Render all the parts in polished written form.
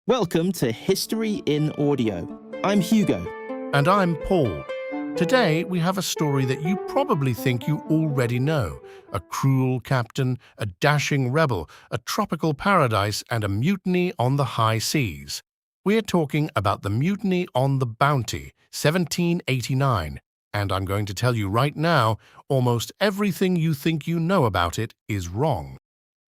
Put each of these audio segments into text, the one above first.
Welcome to History in Audio. I'm Hugo. And I'm Paul. Today we have a story that you probably think you already know. A cruel captain, a dashing rebel, a tropical paradise, and a mutiny on the high seas. We're talking about the Mutiny on the Bounty, 1789. And I'm going to tell you right now, almost everything you think you know about it is wrong.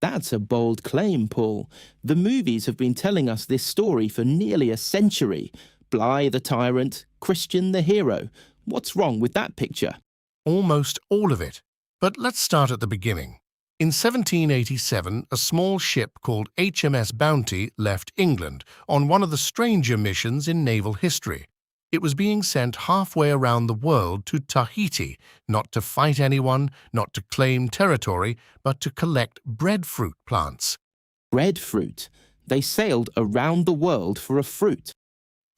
That's a bold claim, Paul. The movies have been telling us this story for nearly a century. Bligh the tyrant, Christian the hero. What's wrong with that picture? Almost all of it. But let's start at the beginning. In 1787, a small ship called HMS Bounty left England on one of the stranger missions in naval history. It was being sent halfway around the world to Tahiti, not to fight anyone, not to claim territory, but to collect breadfruit plants. Breadfruit. They sailed around the world for a fruit.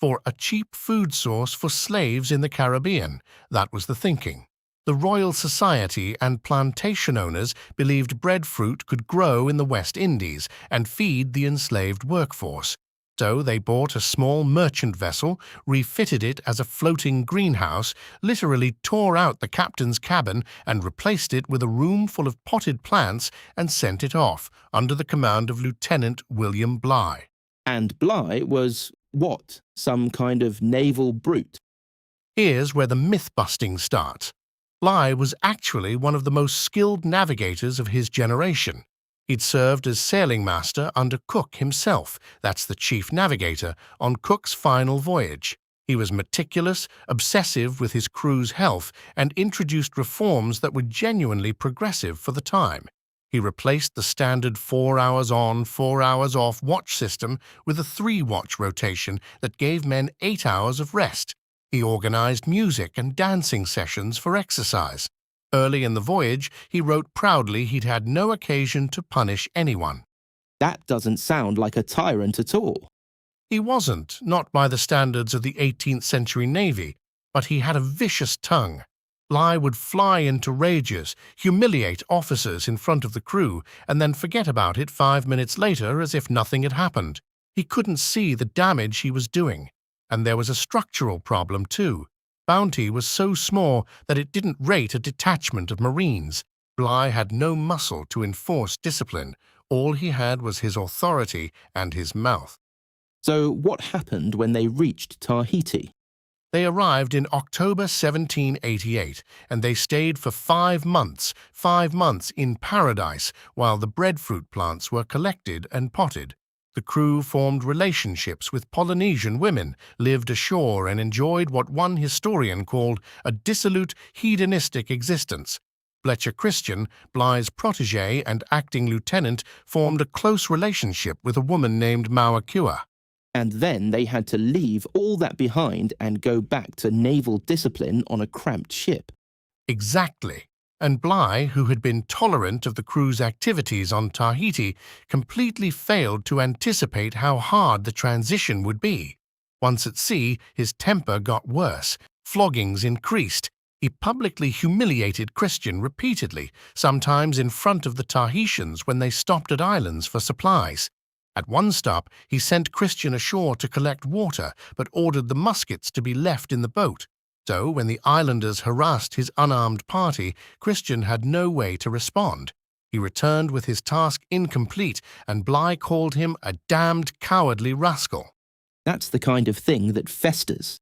For a cheap food source for slaves in the Caribbean, that was the thinking. The Royal Society and plantation owners believed breadfruit could grow in the West Indies and feed the enslaved workforce. So they bought a small merchant vessel, refitted it as a floating greenhouse, literally tore out the captain's cabin and replaced it with a room full of potted plants and sent it off, under the command of Lieutenant William Bligh. And Bligh was, what? Some kind of naval brute? Here's where the myth-busting starts. Bligh was actually one of the most skilled navigators of his generation. He'd served as sailing master under Cook himself, that's the chief navigator, on Cook's final voyage. He was meticulous, obsessive with his crew's health, and introduced reforms that were genuinely progressive for the time. He replaced the standard 4 hours on, 4 hours off watch system with a 3-watch rotation that gave men 8 hours of rest. He organized music and dancing sessions for exercise. Early in the voyage, he wrote proudly he'd had no occasion to punish anyone. That doesn't sound like a tyrant at all. He wasn't, not by the standards of the 18th century Navy, but he had a vicious tongue. Bligh would fly into rages, humiliate officers in front of the crew, and then forget about it 5 minutes later as if nothing had happened. He couldn't see the damage he was doing. And there was a structural problem, too. Bounty was so small that it didn't rate a detachment of Marines. Bligh had no muscle to enforce discipline. All he had was his authority and his mouth. So what happened when they reached Tahiti? They arrived in October 1788, and they stayed for 5 months, 5 months in paradise, while the breadfruit plants were collected and potted. The crew formed relationships with Polynesian women, lived ashore, and enjoyed what one historian called a dissolute, hedonistic existence. Fletcher Christian, Bligh's protégé and acting lieutenant, formed a close relationship with a woman named Mauakua. And then they had to leave all that behind and go back to naval discipline on a cramped ship. Exactly. And Bligh, who had been tolerant of the crew's activities on Tahiti, completely failed to anticipate how hard the transition would be. Once at sea, his temper got worse. Floggings increased. He publicly humiliated Christian repeatedly, sometimes in front of the Tahitians when they stopped at islands for supplies. At one stop, he sent Christian ashore to collect water, but ordered the muskets to be left in the boat. So, when the islanders harassed his unarmed party, Christian had no way to respond. He returned with his task incomplete, and Bligh called him a damned cowardly rascal. That's the kind of thing that festers.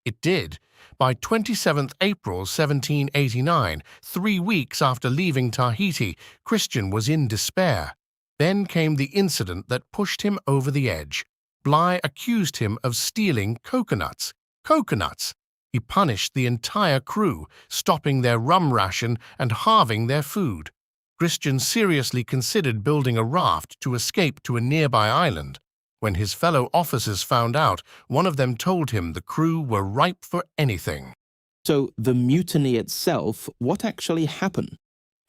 It did. By 27th April 1789, 3 weeks after leaving Tahiti, Christian was in despair. Then came the incident that pushed him over the edge. Bligh accused him of stealing coconuts. Coconuts! He punished the entire crew, stopping their rum ration and halving their food. Christian seriously considered building a raft to escape to a nearby island. When his fellow officers found out, one of them told him the crew were ripe for anything. So the mutiny itself, what actually happened?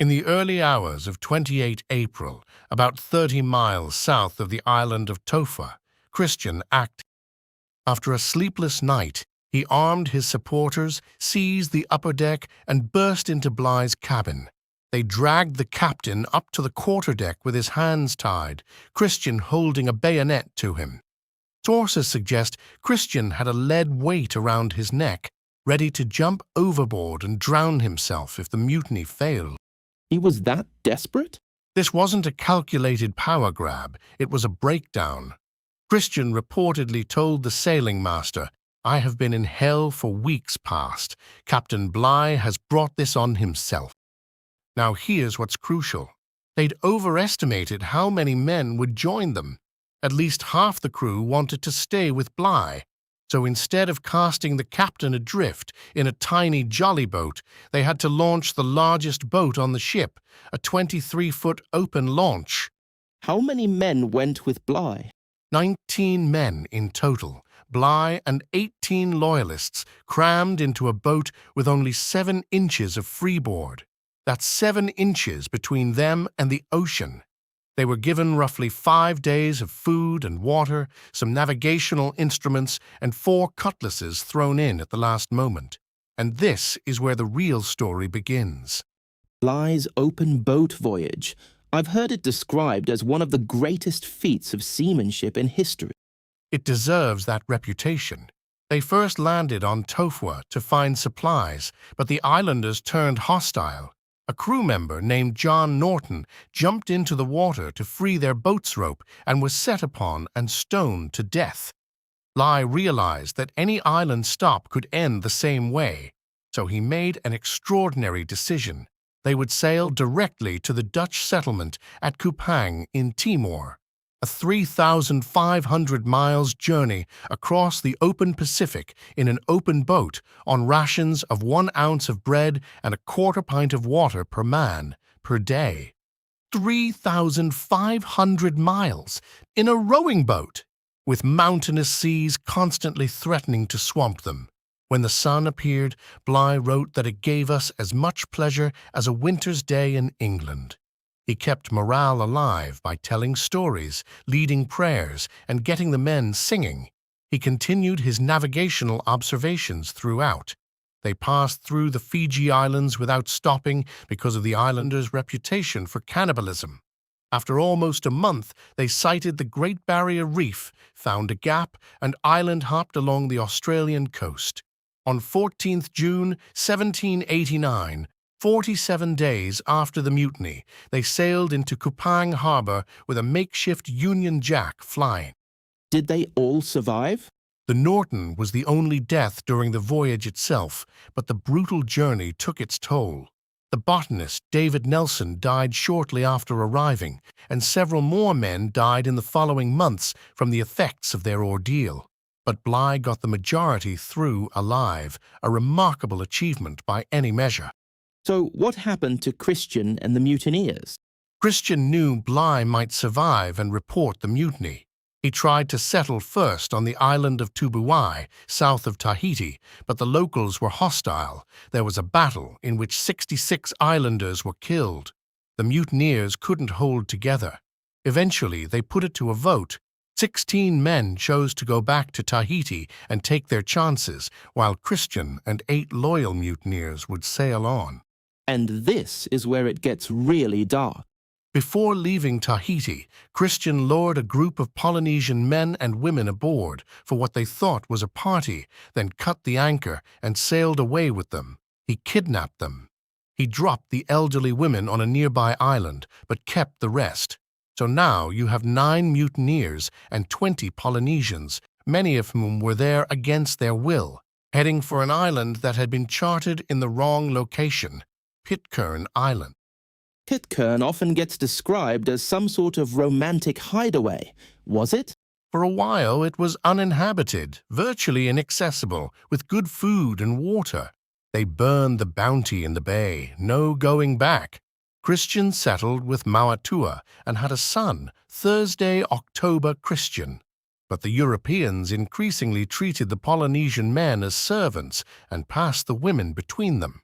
In the early hours of 28 April, about 30 miles south of the island of Tofa, Christian acted. After a sleepless night, he armed his supporters, seized the upper deck, and burst into Bligh's cabin. They dragged the captain up to the quarterdeck with his hands tied, Christian holding a bayonet to him. Sources suggest Christian had a lead weight around his neck, ready to jump overboard and drown himself if the mutiny failed. He was that desperate? This wasn't a calculated power grab, it was a breakdown. Christian reportedly told the sailing master, "I have been in hell for weeks past. Captain Bligh has brought this on himself." Now here's what's crucial. They'd overestimated how many men would join them. At least half the crew wanted to stay with Bligh. So instead of casting the captain adrift in a tiny jolly boat, they had to launch the largest boat on the ship, a 23-foot open launch. How many men went with Bligh? 19 men in total, Bligh and 18 loyalists, crammed into a boat with only 7 inches of freeboard. That's 7 inches between them and the ocean. They were given roughly 5 days of food and water, some navigational instruments, and 4 cutlasses thrown in at the last moment. And this is where the real story begins. Bligh's open boat voyage. I've heard it described as one of the greatest feats of seamanship in history. It deserves that reputation. They first landed on Tofua to find supplies, but the islanders turned hostile. A crew member named John Norton jumped into the water to free their boat's rope and was set upon and stoned to death. Bligh realized that any island stop could end the same way, so he made an extraordinary decision. They would sail directly to the Dutch settlement at Kupang in Timor, a 3,500 miles journey across the open Pacific in an open boat on rations of 1 ounce of bread and a quarter pint of water per man per day. 3,500 miles in a rowing boat, with mountainous seas constantly threatening to swamp them. When the sun appeared, Bligh wrote that it gave us as much pleasure as a winter's day in England. He kept morale alive by telling stories, leading prayers, and getting the men singing. He continued his navigational observations throughout. They passed through the Fiji Islands without stopping because of the islanders' reputation for cannibalism. After almost a month, they sighted the Great Barrier Reef, found a gap, and island hopped along the Australian coast. On 14th June 1789, 47 days after the mutiny, they sailed into Kupang Harbor with a makeshift Union Jack flying. Did they all survive? The Norton was the only death during the voyage itself, but the brutal journey took its toll. The botanist David Nelson died shortly after arriving, and several more men died in the following months from the effects of their ordeal. But Bligh got the majority through alive, a remarkable achievement by any measure. So what happened to Christian and the mutineers? Christian knew Bligh might survive and report the mutiny. He tried to settle first on the island of Tubuai, south of Tahiti, but the locals were hostile. There was a battle in which 66 islanders were killed. The mutineers couldn't hold together. Eventually, they put it to a vote. 16 men chose to go back to Tahiti and take their chances, while Christian and 8 loyal mutineers would sail on. And this is where it gets really dark. Before leaving Tahiti, Christian lured a group of Polynesian men and women aboard for what they thought was a party, then cut the anchor and sailed away with them. He kidnapped them. He dropped the elderly women on a nearby island, but kept the rest. So now you have 9 mutineers and 20 Polynesians, many of whom were there against their will, heading for an island that had been charted in the wrong location, Pitcairn Island. Pitcairn often gets described as some sort of romantic hideaway. Was it? For a while it was uninhabited, virtually inaccessible, with good food and water. They burned the bounty in the bay, no going back. Christian settled with Mauatua and had a son, Thursday, October Christian. But the Europeans increasingly treated the Polynesian men as servants and passed the women between them.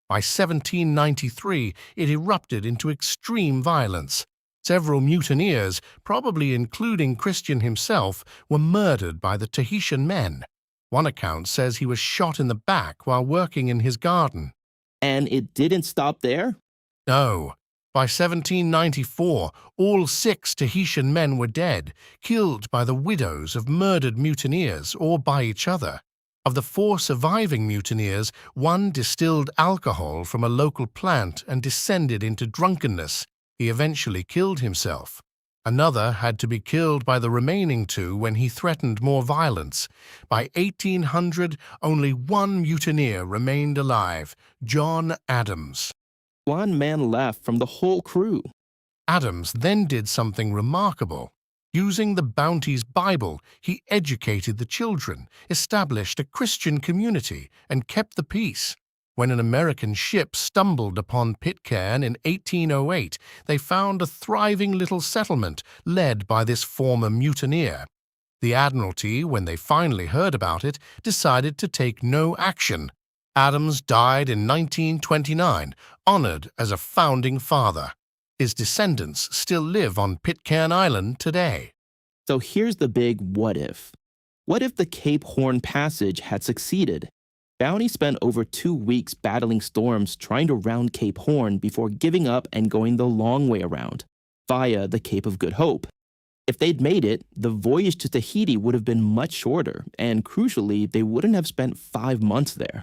By 1793, it erupted into extreme violence. Several mutineers, probably including Christian himself, were murdered by the Tahitian men. One account says he was shot in the back while working in his garden. And it didn't stop there? No. By 1794, all 6 Tahitian men were dead, killed by the widows of murdered mutineers or by each other. Of the 4 surviving mutineers, 1 distilled alcohol from a local plant and descended into drunkenness. He eventually killed himself. Another had to be killed by the remaining 2 when he threatened more violence. By 1800, only 1 mutineer remained alive, John Adams. 1 man left from the whole crew. Adams then did something remarkable. Using the Bounty's Bible, he educated the children, established a Christian community, and kept the peace. When an American ship stumbled upon Pitcairn in 1808, they found a thriving little settlement led by this former mutineer. The Admiralty, when they finally heard about it, decided to take no action. Adams died in 1929, honored as a founding father. His descendants still live on Pitcairn Island today. So here's the big what if. What if the Cape Horn passage had succeeded? Bounty spent over 2 weeks battling storms trying to round Cape Horn before giving up and going the long way around, via the Cape of Good Hope. If they'd made it, the voyage to Tahiti would have been much shorter, and crucially, they wouldn't have spent 5 months there.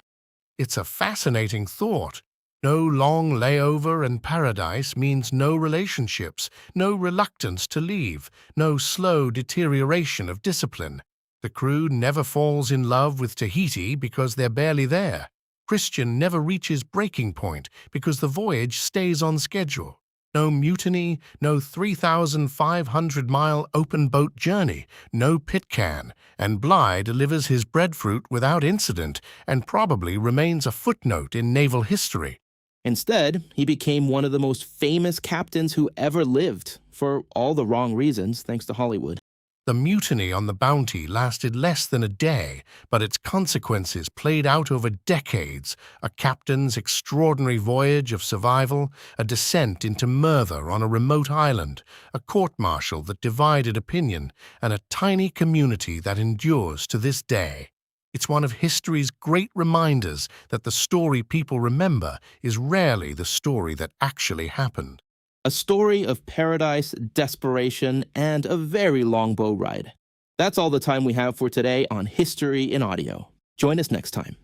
It's a fascinating thought. No long layover in paradise means no relationships, no reluctance to leave, no slow deterioration of discipline. The crew never falls in love with Tahiti because they're barely there. Christian never reaches breaking point because the voyage stays on schedule. No mutiny, no 3,500-mile open boat journey, no Pitcairn, and Bligh delivers his breadfruit without incident and probably remains a footnote in naval history. Instead, he became one of the most famous captains who ever lived, for all the wrong reasons, thanks to Hollywood. The mutiny on the Bounty lasted less than a day, but its consequences played out over decades: a captain's extraordinary voyage of survival, a descent into Merthyr on a remote island, a court-martial that divided opinion, and a tiny community that endures to this day. It's one of history's great reminders that the story people remember is rarely the story that actually happened. A story of paradise, desperation, and a very long boat ride. That's all the time we have for today on History in Audio. Join us next time.